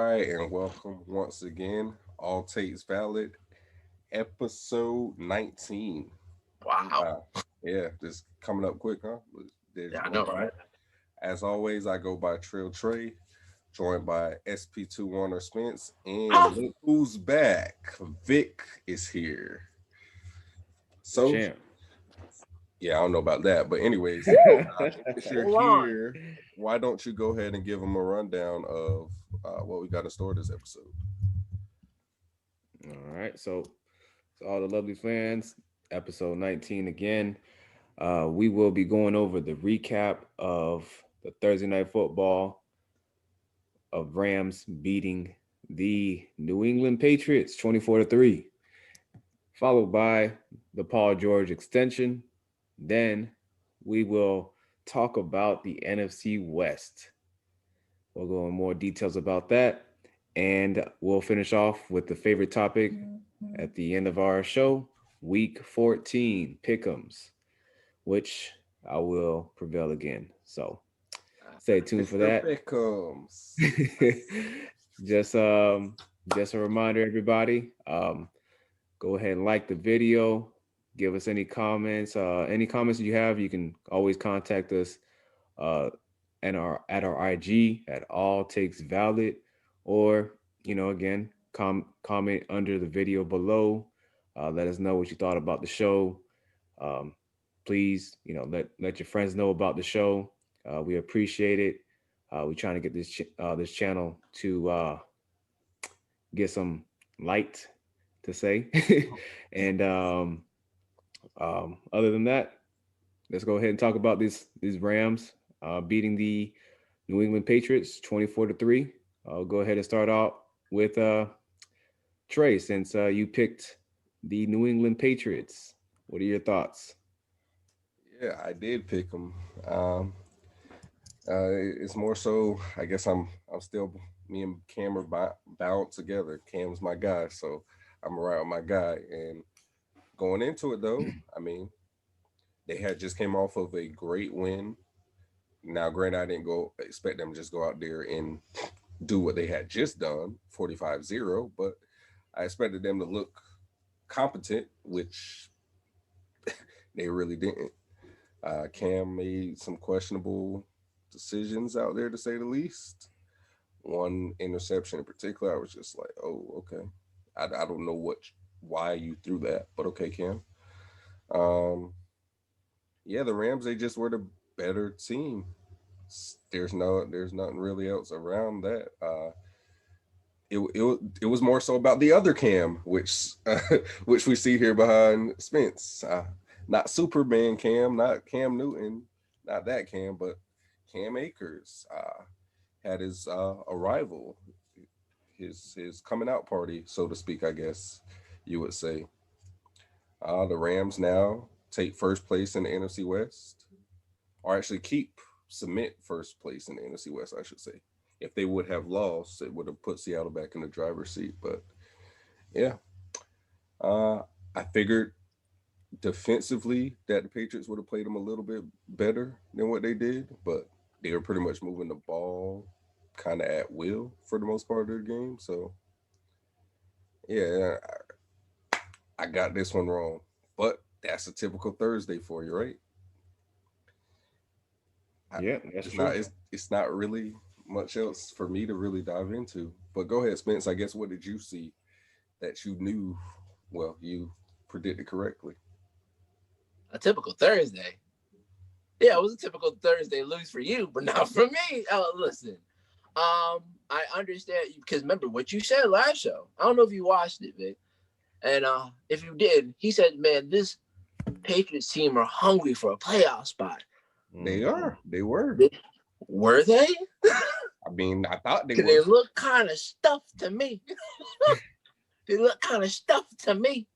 right, and welcome once again. All takes valid, episode 19. Wow. Wow. Yeah, just coming up quick, huh? Days Yeah, I going know, by. right? As always, I go by Trill Trayy, joined by SP2 Warner Spence, Huh? and look who's back. Vick is here. The So, champ. yeah, I don't know about that, but anyways, Woo! if you're Hold on. here, why don't you go ahead and give them a rundown of what we got in store this episode? All right. So, to all the lovely fans, episode 19 again. We will be going over the recap of the Thursday night football of Rams beating the New England Patriots 24-3, followed by the Paul George extension. Then we will talk about the NFC West. We'll go in more details about that. And we'll finish off with the favorite topic at the end of our show, week 14, pick'ems, which I will prevail again. So stay tuned for Mr. that. Beckham's. just just a reminder, everybody. Go ahead and like the video. Give us any comments. Any comments you have, you can always contact us uh, at our IG at all takes valid, or again, comment under the video below. Let us know what you thought about the show. Um, Please, let your friends know about the show. We appreciate it. We're trying to get this channel to get some light to say, and other than that, let's go ahead and talk about these Rams beating the New England Patriots 24-3. I'll go ahead and start out with Trey, since you picked the New England Patriots. What are your thoughts? Yeah, I did pick him. Um, it's more so. I guess I'm still me and Cam are bound together. Cam's my guy, so I'm around my guy. And going into it though, I mean, they had just came off of a great win. Now, granted, I didn't go expect them to just go out there and do what they had just done, 45-0, but I expected them to look competent, which they really didn't. Cam made some questionable decisions out there, to say the least. One interception in particular, I was just like, "Oh, okay." I don't know why you threw that, but okay, Cam. Um, yeah, the Rams, they just were the better team. There's nothing really else around that. It was more so about the other Cam, which which we see here behind Spence. Not Superman Cam, not Cam Newton, not that Cam, but Cam Akers had his arrival, his coming out party, so to speak. I guess you would say. The Rams now take first place in the NFC West, or actually keep cement first place in the NFC West, I should say. If they would have lost, it would have put Seattle back in the driver's seat. But yeah, uh, I figured defensively that the Patriots would have played them a little bit better than what they did, but they were pretty much moving the ball kind of at will for the most part of the game. So yeah, I got this one wrong, but that's a typical Thursday for you, right? I, Yeah, that's it's true. not. It's not really much else for me to really dive into. But go ahead, Spence. I guess what did you see that you knew? Well, you predicted correctly. A typical Thursday. Yeah, it was a typical Thursday lose for you, but not for me. Listen, I understand you because remember what you said last show. I don't know if you watched it, Vic. And if you did, he said, "Man, this Patriots team are hungry for a playoff spot." They Mhm. are. They were. They, were they? I mean, I thought they Because they were. look kind of stuffed to me. They look kind of stuffed to me.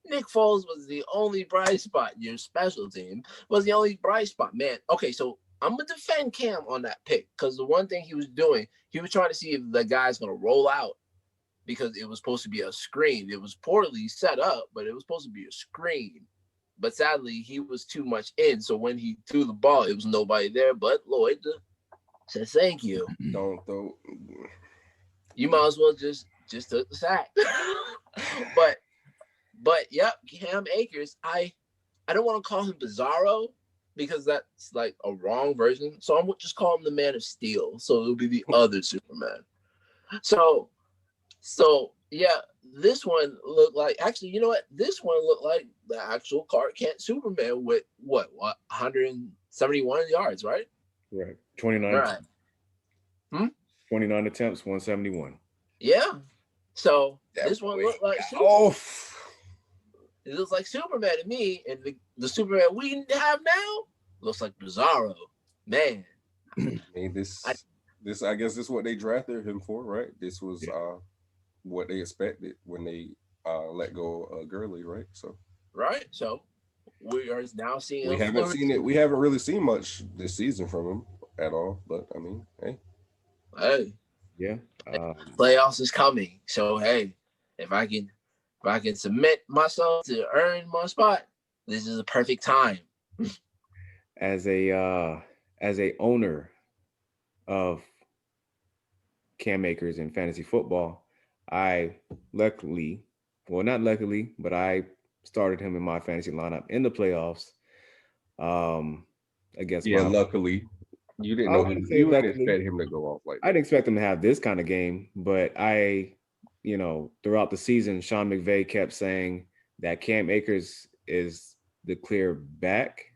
Nick Foles was the only bright spot. Your special team was the only bright spot, man. Okay, so I'm gonna defend Cam on that pick because the one thing he was doing, he was trying to see if the guy's gonna roll out because it was supposed to be a screen. It was poorly set up, but it was supposed to be a screen. But sadly, he was too much in. So when he threw the ball, it was nobody there but Lloyd said thank you. Don't throw. You might as well just took the sack. but yep, Cam Akers. I don't want to call him Bizarro because that's like a wrong version. So I'm just call him the Man of Steel. So it'll be the other Superman. So yeah, this one looked like actually, you know what? This one looked like the actual Clark Kent Superman with what 171 yards, right? Right. 29, Right. Hmm? 29 attempts, 171. Yeah. So That this one boy looked like got off. It looks like Superman to me, and the Superman we have now looks like Bizarro. Man, I mean, I, this I guess this is what they drafted him for, right? This was Yeah. what they expected when they let go Gurley, right? So right? So we are now seeing we a haven't flourish. seen it. We haven't really seen much this season from him at all. But I mean, hey, Hey, Yeah. playoffs is coming. So hey, if I can submit myself to earn my spot, this is a perfect time. As a owner of Cam Akers in fantasy football, I luckily, well, not luckily, but I started him in my fantasy lineup in the playoffs. Um, against yeah. my, Luckily, you didn't I know wouldn't say you didn't luckily. expect him to go off like I that. didn't expect him to have this kind of game, but throughout the season, Sean McVay kept saying that Cam Akers is the clear back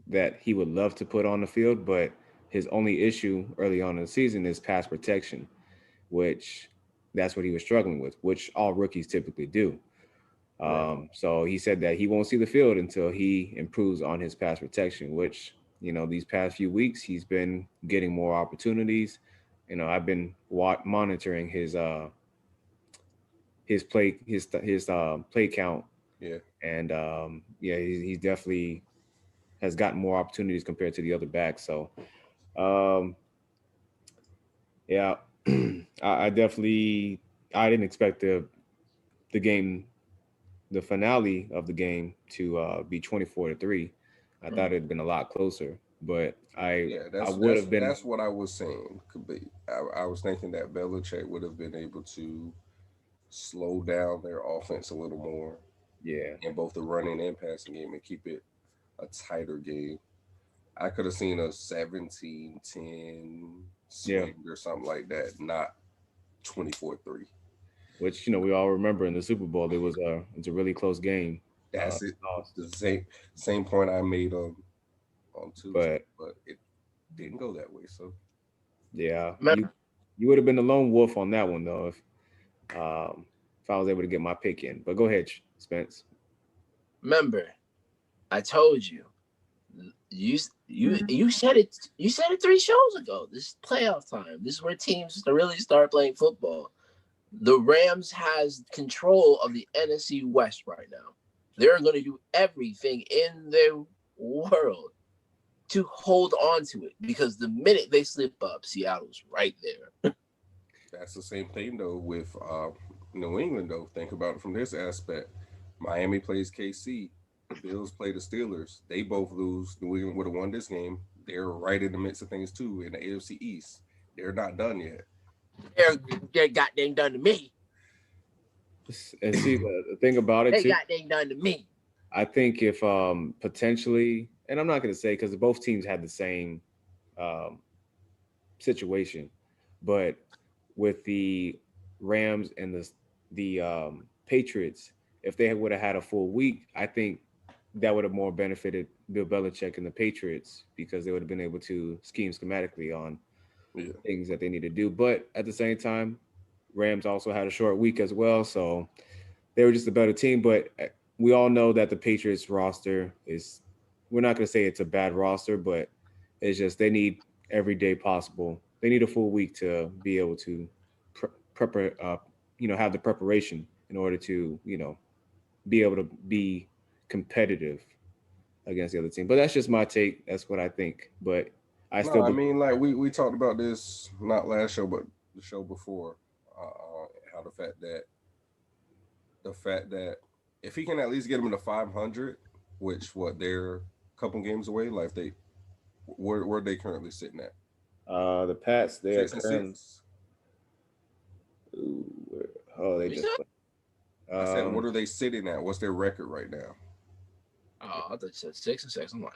that he would love to put on the field, but his only issue early on in the season is pass protection, which that's what he was struggling with, which all rookies typically do. Right. So he said that he won't see the field until he improves on his pass protection, which, these past few weeks, he's been getting more opportunities. I've been monitoring his play count, Yeah. and yeah, he definitely has gotten more opportunities compared to the other backs. So um, yeah, I definitely I didn't expect the game the finale of the game to be 24-3. I thought Mhm. it'd been a lot closer, but I Yeah, I that's would that's have been. that's what I was saying. Could be. I was thinking that Belichick would have been able to slow down their offense a little more Yeah, in both the running and passing game and keep it a tighter game. I could have seen a 17-10 yeah, swing or something like that, not 24-3. which we all remember in the Super Bowl it's a really close game. That's it. Lost. The same point I made on Tuesday, But but it didn't go that way. So yeah, you Remember, you would have been the lone wolf on that one though if I was able to get my pick in. But go ahead, Spence. remember, I told you. You said it. You said it 3 shows ago. This is playoff time. This is where teams really start playing football. The Rams has control of the NFC West right now. They're going to do everything in their world to hold on to it because the minute they slip up, Seattle's right there. that's the same thing though with New England though. Think about it from this aspect. Miami plays KC. The Bills play the Steelers. They both lose. New England would have won this game. They're right in the midst of things too in the AFC East. They're not done yet. They're, they're goddamn done to me. And see the thing about it They too, goddamn done to me. I think if potentially, and I'm not going to say because both teams had the same um, situation, but with the Rams and the Patriots, if they would have had a full week, I think that would have more benefited Bill Belichick and the Patriots because they would have been able to scheme schematically on Yeah. things that they need to do. But at the same time, Rams also had a short week as well, so they were just a better team. But we all know that the Patriots roster is, we're not going to say it's a bad roster, but it's just they need every day possible. They need a full week to be able to have the preparation in order to, be able to be competitive against the other team. But that's just my take. That's what I think. But I No, still I believe. mean like we talked about this not last show but the show before. How the fact that if he can at least get them to 500, which what they're a couple games away, like they where they currently sitting at The Pats, they are six and currently six. Oh, they You just. said? I said, what are they sitting at? What's their record right now? Oh, I thought you said 6-6. I'm like,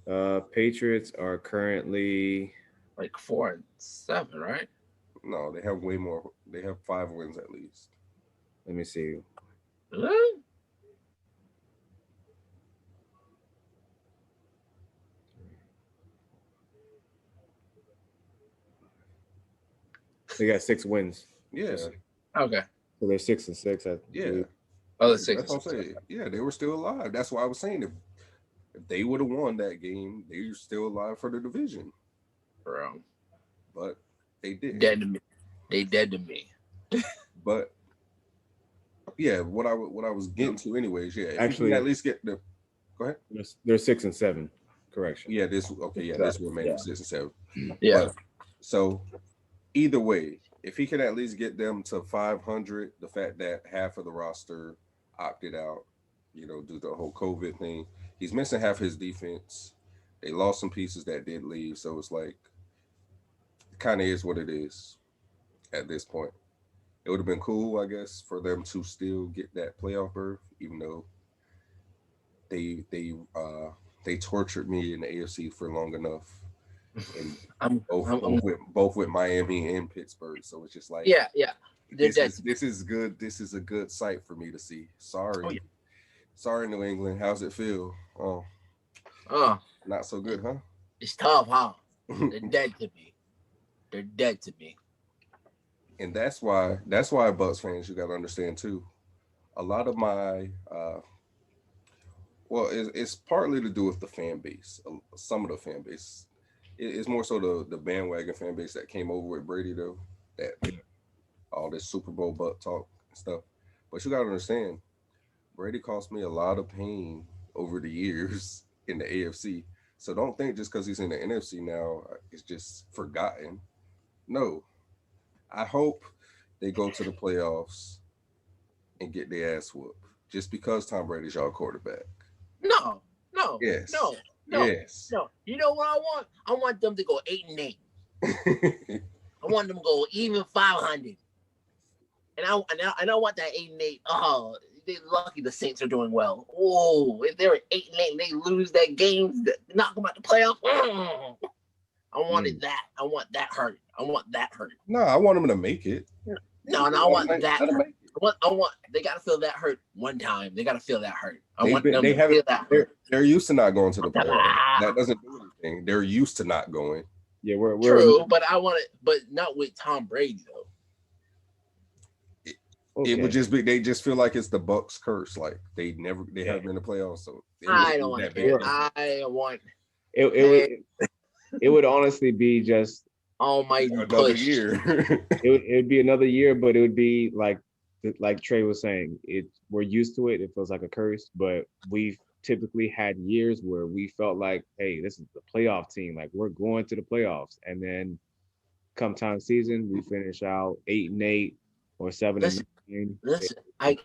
no. Patriots are currently. Like 4-7, right? No, they have way more. They have 5 wins at least. Let me see. Really? They got 6 wins. Yeah, So Okay. they're 6-6, I yeah. believe. Oh, Yeah, the 6 that's what I'm saying. Yeah, they were still alive. That's why I was saying if they would have won that game, they're still alive for the division. Bro. But they didn't. Dead to me. They dead to me. But yeah, what I was getting to anyways, yeah. If you Actually, can at least get the go ahead. they're 6-7. Correction. Yeah, this okay, yeah, this would make them 6 and 7. Yeah. But so either way, if he can at least get them to 500, the fact that half of the roster opted out, due to the whole COVID thing, he's missing half his defense. They lost some pieces that did leave, so it's like it kind of is what it is at this point. It would have been cool, I guess, for them to still get that playoff berth, even though they tortured me in the AFC for long enough, and I'm, both I'm, both I'm with both with Miami and Pittsburgh. So it's just like yeah, yeah. They're this dead. is good. This is a good sight for me to see. Oh, yeah. Sorry, New England. How's it feel? Oh, Oh, not so good, huh? it's tough, huh? They're dead to me. They're dead to me. And that's why Bucks fans, you got to understand too. A lot of my well, it's partly to do with the fan base. Some of the fan base, it's more so the bandwagon fan base that came over with Brady though. That all this Super Bowl butt talk and stuff. But you got to understand, Brady cost me a lot of pain over the years in the AFC. So don't think just because he's in the NFC now, it's just forgotten. No, I hope they go to the playoffs and get their ass whooped just because Tom Brady's y'all quarterback. No, no, Yes, no, no, yes. no. You know what I want? I want them to go 8-8. I want them to go even 500. And I want that 8-8. Oh, they're lucky the Saints are doing well. Oh, if they're 8-8 and they lose that game, knock them out the playoff. I wanted that. I want that hurt. I want that hurt. No, I want them to make it. No, I want that hurt. I want. They got to feel that hurt one time. They got to feel that hurt. I want them to feel that hurt. They're used to not going to the playoffs. That doesn't do anything. They're used to not going. Yeah, we're true, but I want it, but not with Tom Brady though. It would just be they just feel like it's the Bucks curse. Like they haven't been in the playoffs. So I don't want that. I want it would honestly be just almighty another year. it would be another year, but it would be like Trey was saying, we're used to it. It feels like a curse, but we've typically had years where we felt like, hey, this is the playoff team. Like we're going to the playoffs, and then come time season, we finish out 8-8 or 7-9. Listen, I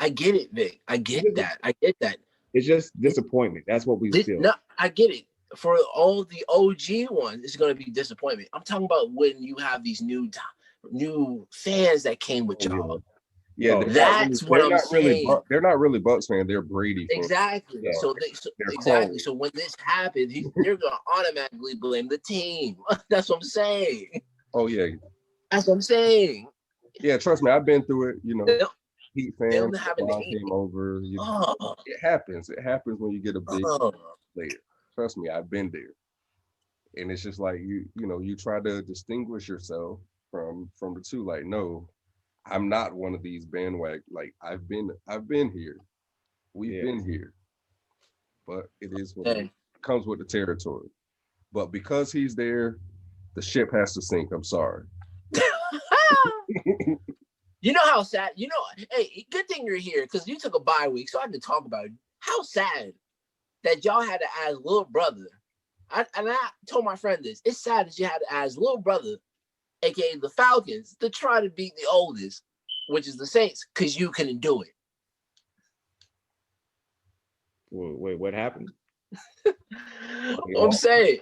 get it, Vic. I get that. It's just disappointment. That's what we feel. No, I get it. For all the OG ones, it's going to be disappointment. I'm talking about when you have these new fans that came with y'all. Yeah, that's what I'm saying. They're not really Bucks fans. They're Brady fans. Exactly. Yeah. So exactly. Close. So when this happens, they're going to automatically blame the team. That's what I'm saying. Oh yeah. That's what I'm saying. Yeah, trust me, I've been through it. Heat fans came over. It happens. It happens when you get a big player. Trust me, I've been there. And it's just like you try to distinguish yourself from the two. Like, no, I'm not one of these bandwagon. Like I've been here. We've been here. But it is what it comes with the territory. But because he's there, the ship has to sink. I'm sorry. You know how sad, hey, good thing you're here because you took a bye week, so I had to talk about it. How sad that y'all had to ask little brother. I told my friend this. It's sad that you had to ask little brother, aka the Falcons, to try to beat the oldest, which is the Saints, because you couldn't do it. Wait, what happened? I'm saying.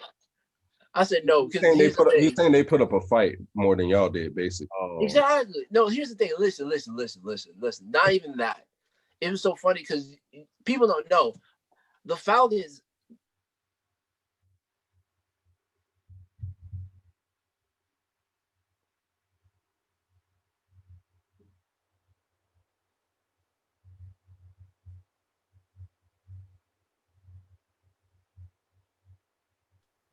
I said no He's because saying here's the thing. he's saying they put up a fight more than y'all did, basically. Oh, Exactly. No, here's the thing. Listen. Not even that. It was so funny because people don't know the Falcons.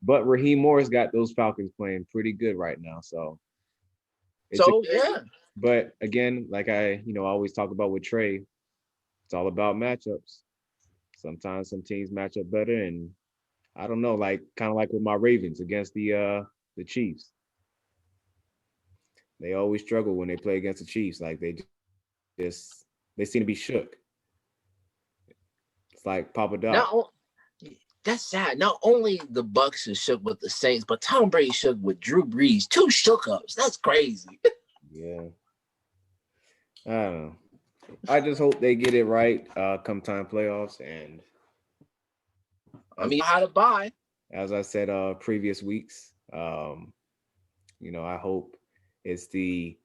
but Raheem Morris got those Falcons playing pretty good right now. So it's So yeah. But again, like I always talk about with Trey, it's all about matchups. Sometimes some teams match up better, and I don't know, like kind of like with my Ravens against the Chiefs. They always struggle when they play against the Chiefs. Like just they seem to be shook. It's like Papa Doc. That's sad. Not only the Bucks are shook with the Saints, but Tom Brady shook with Drew Brees. 2 shook-ups. That's crazy. Yeah. I don't know. I just hope they get it right come time playoffs. And I mean, how to buy. As I said previous weeks, I hope it's the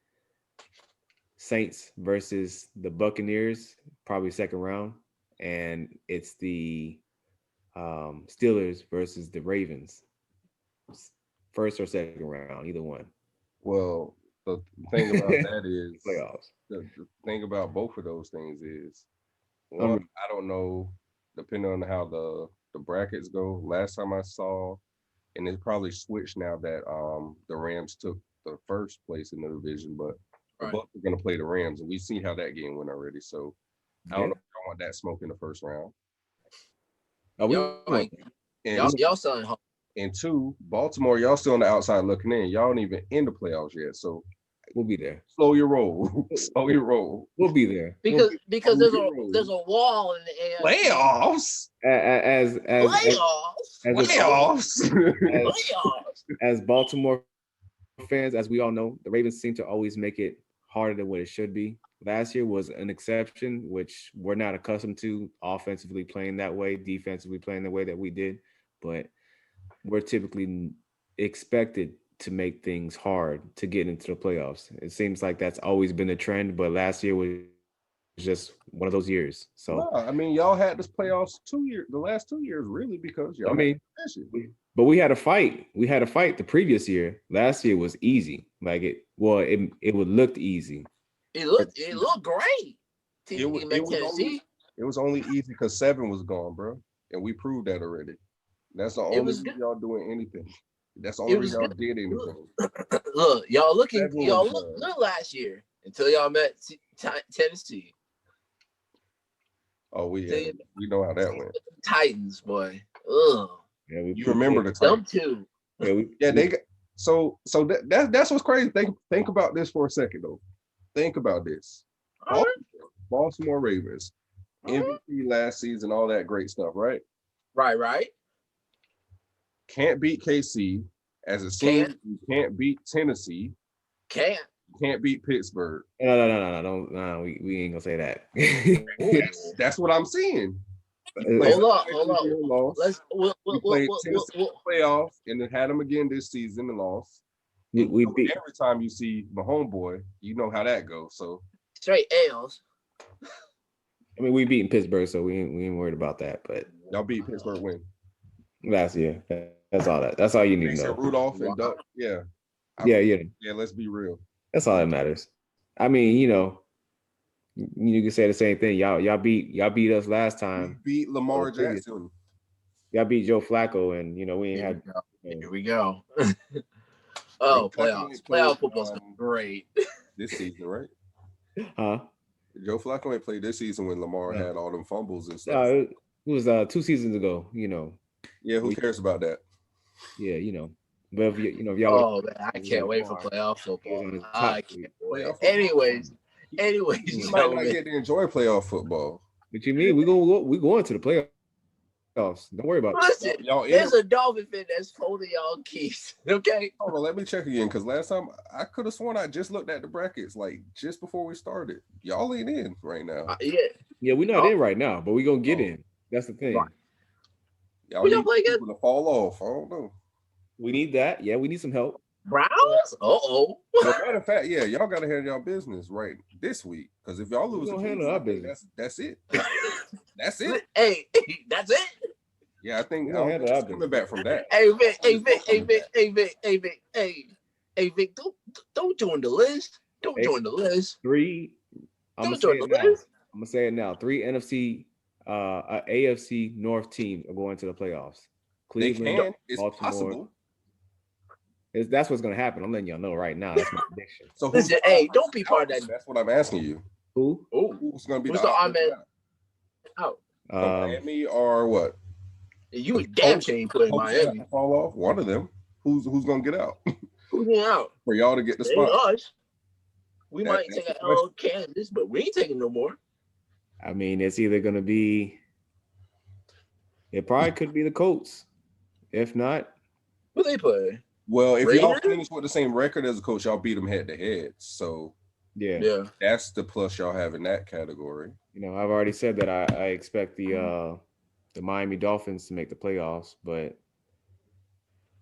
Saints versus the Buccaneers, probably second round, and it's the Steelers versus the Ravens, first or second round, either one. Well, the thing about that is Playoffs. the thing about both of those things is Um, one, I don't know, depending on how the brackets go. Last time I saw, and it's probably switched now that the Rams took the first place in the division, but the Right. Bucks are gonna play the Rams, and we see how that game went already. So I don't know if I want that smoke in the first round. Oh, we Y'all, won. And y'all selling home. and two, Baltimore, y'all still on the outside looking in. Y'all ain't even in the playoffs yet. So We'll be there. slow your roll. Slow your roll. We'll be there. Because there's a wall in the AFC. Playoffs. As Playoffs. as Baltimore fans, as we all know, the Ravens seem to always make it harder than what it should be. Last year was an exception, which we're not accustomed to, offensively playing that way, defensively playing the way that we did. But we're typically expected to make things hard to get into the playoffs. It seems like that's always been the trend, but last year was just one of those years. So No, I mean, y'all had this playoffs the last 2 years, really, because y'all. But we had a fight. We had a fight the previous year. Last year was easy. Like it would look easy. It looked great. It was only easy because 7 was gone, bro, and we proved that already. That's the only reason y'all doing anything. That's the only reason y'all did anything. Look, y'all looked good last year until y'all met Tennessee. Oh, we know how that went. Titans, boy. Ugh. Yeah, you remember the Titans. Them too. They got so that's what's crazy. Think about this for a second though. Think about this. Baltimore Ravens, MVP last season, all that great stuff, right? Right. Can't beat KC. As it seems, you can't beat Tennessee. Can't beat Pittsburgh. No, we ain't gonna say that. That's what I'm saying. Hold up. We played Tennessee playoff and then had them again this season and lost. We beat every time you see my homeboy, you know how that goes. So straight L's. I mean, we beaten Pittsburgh, so we ain't worried about that. But y'all beat Pittsburgh when? Last year. That's all that. That's all you need to know. Rudolph and Duck. Yeah. Yeah. Let's be real. That's all that matters. I mean, you can say the same thing. Y'all beat us last time. We beat Lamar Jackson. Y'all beat Joe Flacco, and we ain't had. Here we go. Oh, playoffs! Playoff football's great this season, right? Huh? Joe Flacco ain't played this season when Lamar had all them fumbles and stuff. It was 2 seasons ago. Yeah, who cares about that? Yeah, But if y'all. Oh man, I can't wait for playoff football. I can't wait. Anyways, you might not get to enjoy playoff football. What you mean? We going to the playoffs. Don't worry about it. Listen, there's a Dolphin fan that's holding y'all keys. Okay. Hold on, let me check again because last time I could have sworn I just looked at the brackets like just before we started. Y'all ain't in right now. Yeah, we're not in right now, but we're gonna get in. That's the thing. Right. Y'all need people to fall off. I don't know. We need that. Yeah, we need some help. Browns? Uh-oh. Well, matter of fact, yeah, y'all gotta handle y'all business right this week. Because if y'all We lose to gonna handle Cleveland, our I think business. that's it. That's it. Hey, that's it. Yeah, I think We I gonna don't handle think our it's coming business. back from that. Hey Vic, hey It's Vic, hey coming Vic, back. hey Vic, hey Vic, hey Vic, don't join the list. Don't Hey. join the list. I'm gonna Don't say join it the now. list. I'm gonna say it now. 3 NFC, AFC North teams are going to the playoffs. They Cleveland, can. It's Baltimore. possible. That's what's gonna happen. I'm letting y'all know right now. That's my prediction. So who's Listen, hey, don't be part of out? that. That's what I'm asking you. Who? Oh, Who's going to be who's the the odd odd man out? out? Miami or what? You a damn shame put in Colts have Miami. to fall off. One of them. Who's going to get out Who's getting out? for y'all to get the It ain't spot? us. We might take that's a the question. L Kansas, but we ain't taking no more. I mean, it's either gonna be. It probably could be the Colts. If not, Who they play? Well, if y'all Raiders? finish with the same record as a coach, y'all beat them head to head. So yeah. that's the plus y'all have in that category. You know, I've already said that I expect the Miami Dolphins to make the playoffs, but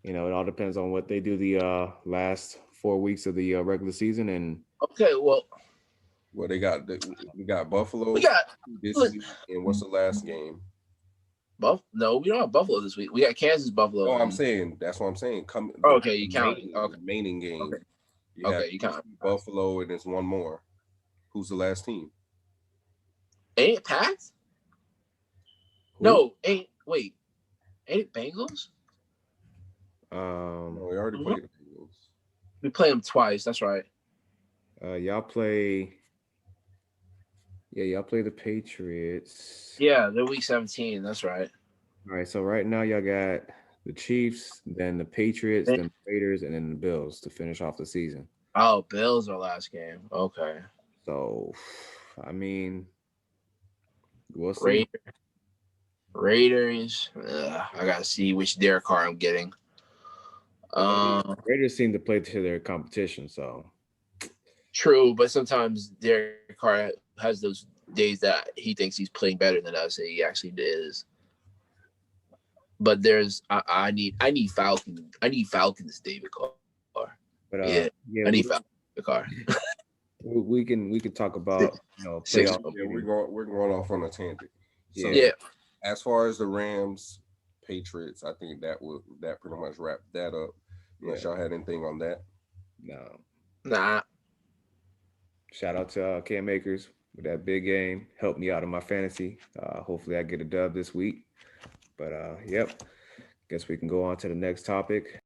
you know, it all depends on what they do the last 4 weeks of the regular season. And Okay, well, They got Buffalo we got this look, week, and what's the last game? No, we don't have Buffalo this week. We got Kansas, Buffalo. No, I'm saying that's what I'm saying. Okay, you count it. Okay. Remaining game. Okay. You have You count it. Buffalo, and there's one more. Who's the last team? Ain't it Pats? who? No, ain't it Bengals? No, we already played the Bengals. We play them twice. That's right. Y'all play. Yeah, y'all play the Patriots. Yeah, they're week 17. That's right. All right, so right now y'all got the Chiefs, then the Patriots, then the Raiders, and then the Bills to finish off the season. Oh, Bills our last game. Okay. So, I mean, we'll see. Raiders. I gotta see which Derek Carr I'm getting. Raiders seem to play to their competition, so True, but sometimes Derek Carr has those days that he thinks he's playing better than us, and he actually is. But I need Falcons. I need Falcons David Carr. but I need Falcons David Carr. we can talk about playoff. Yeah, we're going off on a tangent. So, yeah. As far as the Rams, Patriots, I think that pretty much wrapped that up. Unless y'all had anything on that. No. Nah. Shout out to Cam Akers with that big game. Helped me out in my fantasy. Hopefully I get a dub this week. But yep. Guess we can go on to the next topic.